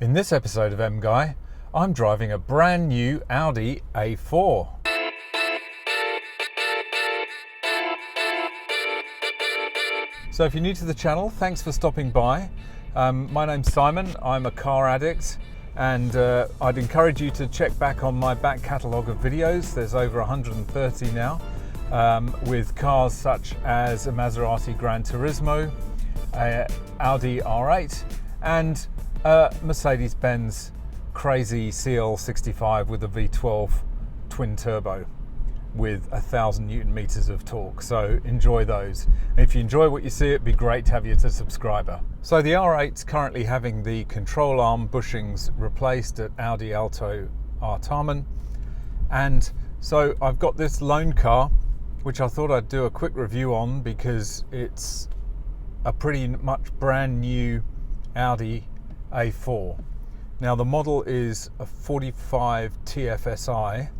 In this episode of MGUY, I'm driving a brand new Audi A4. So if you're new to the channel, thanks for stopping by. My name's Simon, I'm a car addict, and I'd encourage you to check back on my back catalogue of videos. There's over 130 now, with cars such as a Maserati Gran Turismo, Audi R8, and Mercedes-Benz crazy CL65 with a V12 twin turbo with 1,000 Newton meters of torque. So enjoy those. If you enjoy what you see, it'd be great to have you as a subscriber. So the R8's currently having the control arm bushings replaced at Audi Alto Artarmon, and so I've got this loan car which I thought I'd do a quick review on because it's a pretty much brand new Audi A4. Now the model is a 45 TFSI.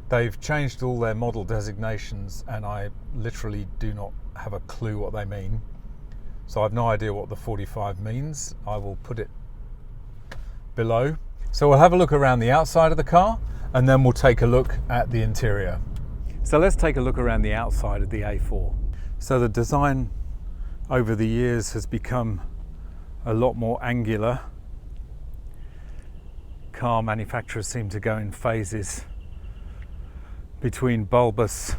They've changed all their model designations and I literally do not have a clue what they mean. So I've no idea what the 45 means. I will put it below. So we'll have a look around the outside of the car and then we'll take a look at the interior. So let's take a look around the outside of the A4. So the design over the years has become a lot more angular. Car manufacturers seem to go in phases between bulbous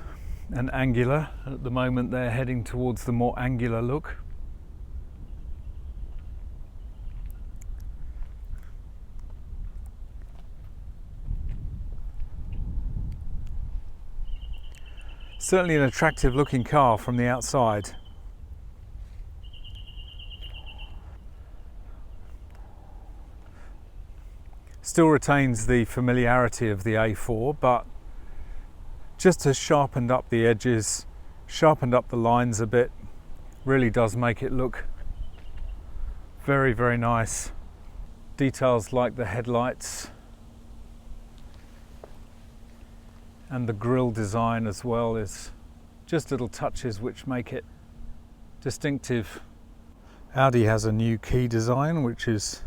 and angular. At the moment they're heading towards the more angular look. Certainly an attractive looking car from the outside. Still retains the familiarity of the A4, but just has sharpened up the edges, sharpened up the lines a bit. Really does make it look very, very nice. Details like the headlights and the grille design as well is just little touches which make it distinctive. Audi has a new key design which is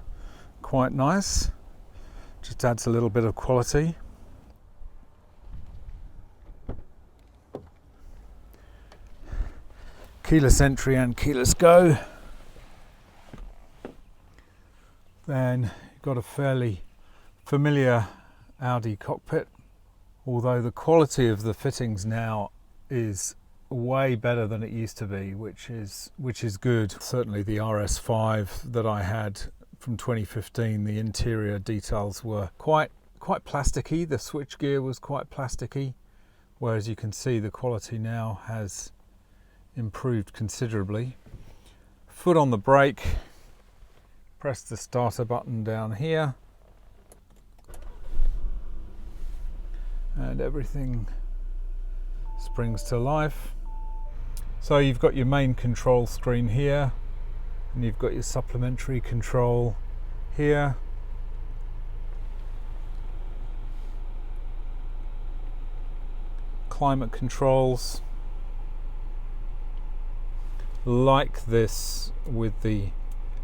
quite nice. Just adds a little bit of quality. Keyless entry and keyless go. Then you've got a fairly familiar Audi cockpit, although the quality of the fittings now is way better than it used to be, which is good. Certainly the RS5 that I had from 2015, the interior details were quite plasticky. The switchgear was quite plasticky, whereas you can see the quality now has improved considerably. Foot on the brake, press the starter button down here, and everything springs to life. So you've got your main control screen here, and you've got your supplementary control here. Climate controls. Like this with the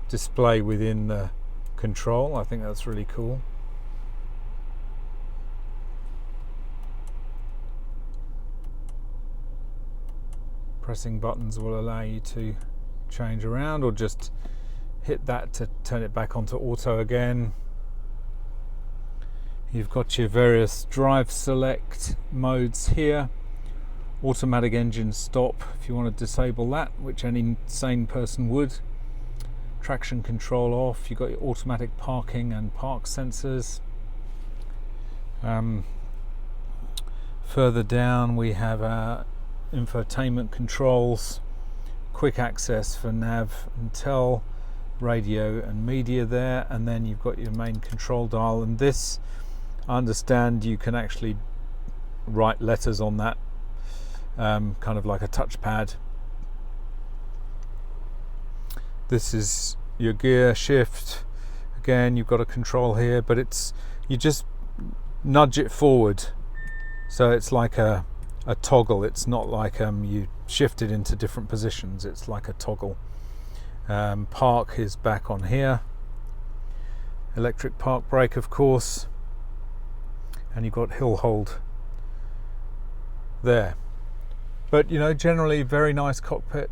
display within the control. I think that's really cool. Pressing buttons will allow you to change around, or just hit that to turn it back onto auto again. You've got your various drive select modes here. Automatic engine stop if you want to disable that, which any sane person would. Traction control off. You've got your automatic parking and park sensors. Further down we have our infotainment controls, quick access for nav and tel, radio and media there, and then you've got your main control dial, and this, I understand you can actually write letters on that, kind of like a touchpad. This is your gear shift. Again, you've got a control here, but you just nudge it forward, so it's like a toggle. It's not like you shift it into different positions. It's like a toggle. Park is back on here. electric park brake, of course, and you've got hill hold there. But you know, generally very nice cockpit.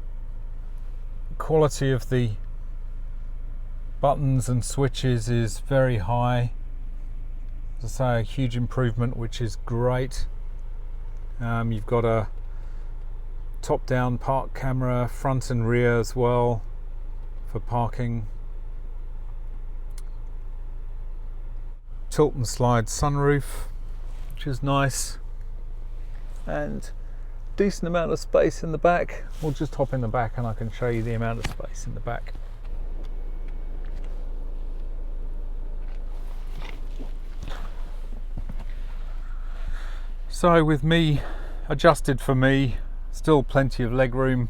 Quality of the buttons and switches is very high. As I say, a huge improvement, which is great. You've got a top-down park camera, front and rear as well for parking. Tilt and slide sunroof, which is nice, and decent amount of space in the back. We'll just hop in the back and I can show you the amount of space in the back. So with me adjusted for me, still plenty of legroom.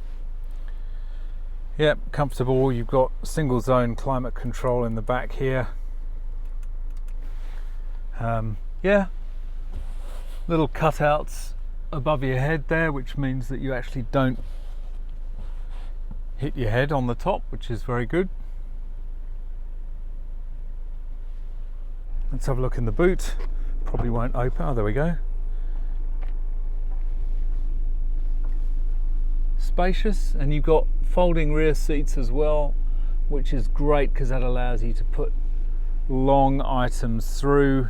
Yep, comfortable. You've got single zone climate control in the back here. Yeah, little cutouts above your head there, which means that you actually don't hit your head on the top, which is very good. Let's have a look in the boot. Probably won't open. Oh, there we go. Spacious, and you've got folding rear seats as well, which is great because that allows you to put long items through.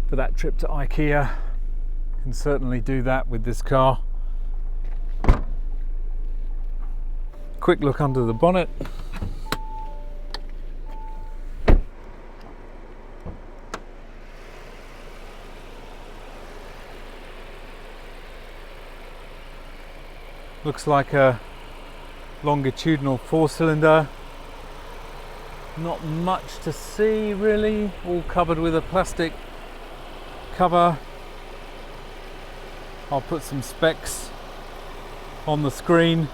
For that trip to IKEA, you can certainly do that with this car. Quick look under the bonnet. Looks like a longitudinal 4-cylinder. Not much to see really, all covered with a plastic cover. I'll put some specs on the screen.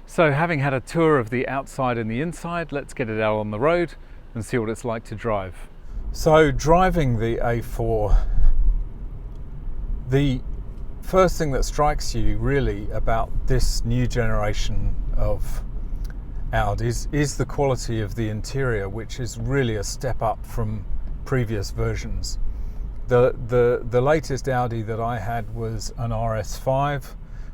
So having had a tour of the outside and the inside, let's get it out on the road and see what it's like to drive. So driving the A4, the first thing that strikes you really about this new generation of Audis is the quality of the interior, which is really a step up from previous versions. The latest Audi that I had was an RS5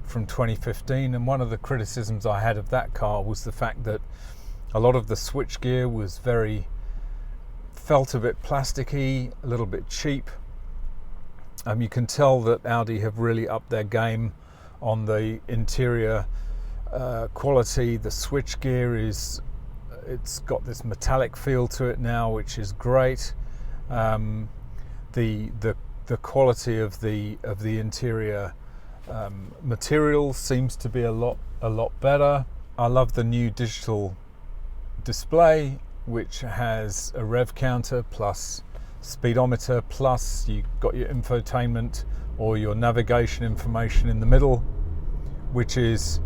from 2015, and one of the criticisms I had of that car was the fact that a lot of the switchgear was felt a bit plasticky, a little bit cheap. You can tell that Audi have really upped their game on the interior quality. The switchgear it's got this metallic feel to it now, which is great. The quality of the interior material seems to be a lot better. I love the new digital display, which has a rev counter plus speedometer, plus you've got your infotainment or your navigation information in the middle, which is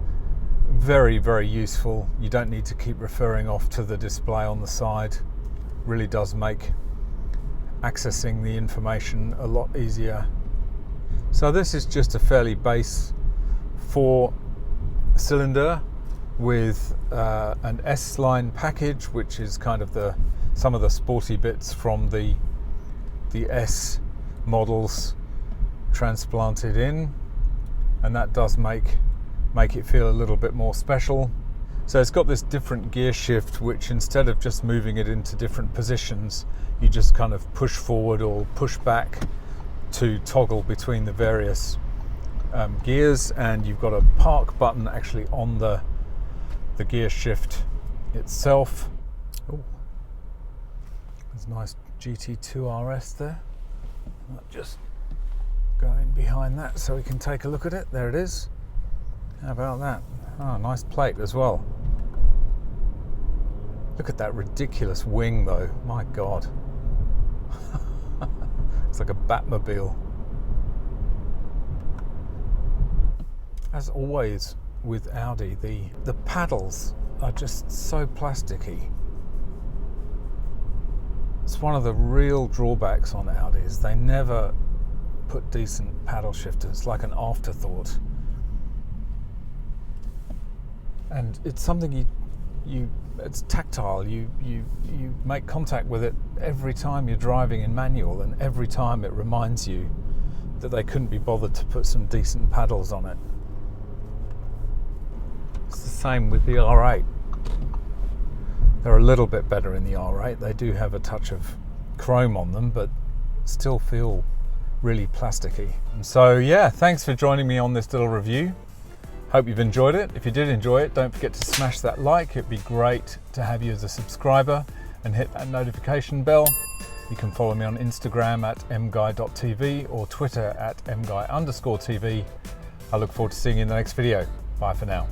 very, very useful. You don't need to keep referring off to the display on the side. Really does make accessing the information a lot easier. So this is just a fairly base 4-cylinder with an S-line package, which is kind of some of the sporty bits from the S models transplanted in, and that does make it feel a little bit more special. So it's got this different gear shift, which instead of just moving it into different positions, you just kind of push forward or push back to toggle between the various gears, and you've got a park button actually on the gear shift itself. Oh, there's a nice GT2 RS there. I'll just go in behind that so we can take a look at it. There it is. How about that? Oh, nice plate as well. Look at that ridiculous wing though, my God. It's like a Batmobile. As always with Audi, the paddles are just so plasticky. It's one of the real drawbacks on Audis. They never put decent paddle shifters, like an afterthought. and it's something it's tactile. You make contact with it every time you're driving in manual, and every time it reminds you that they couldn't be bothered to put some decent paddles on it. It's the same with the R8. They're a little bit better in the R8. They do have a touch of chrome on them, but still feel really plasticky. And so yeah, thanks for joining me on this little review. Hope you've enjoyed it. If you did enjoy it, don't forget to smash that like. It'd be great to have you as a subscriber, and hit that notification bell. You can follow me on Instagram at mguy.tv or Twitter at mguy_TV. I look forward to seeing you in the next video. Bye for now.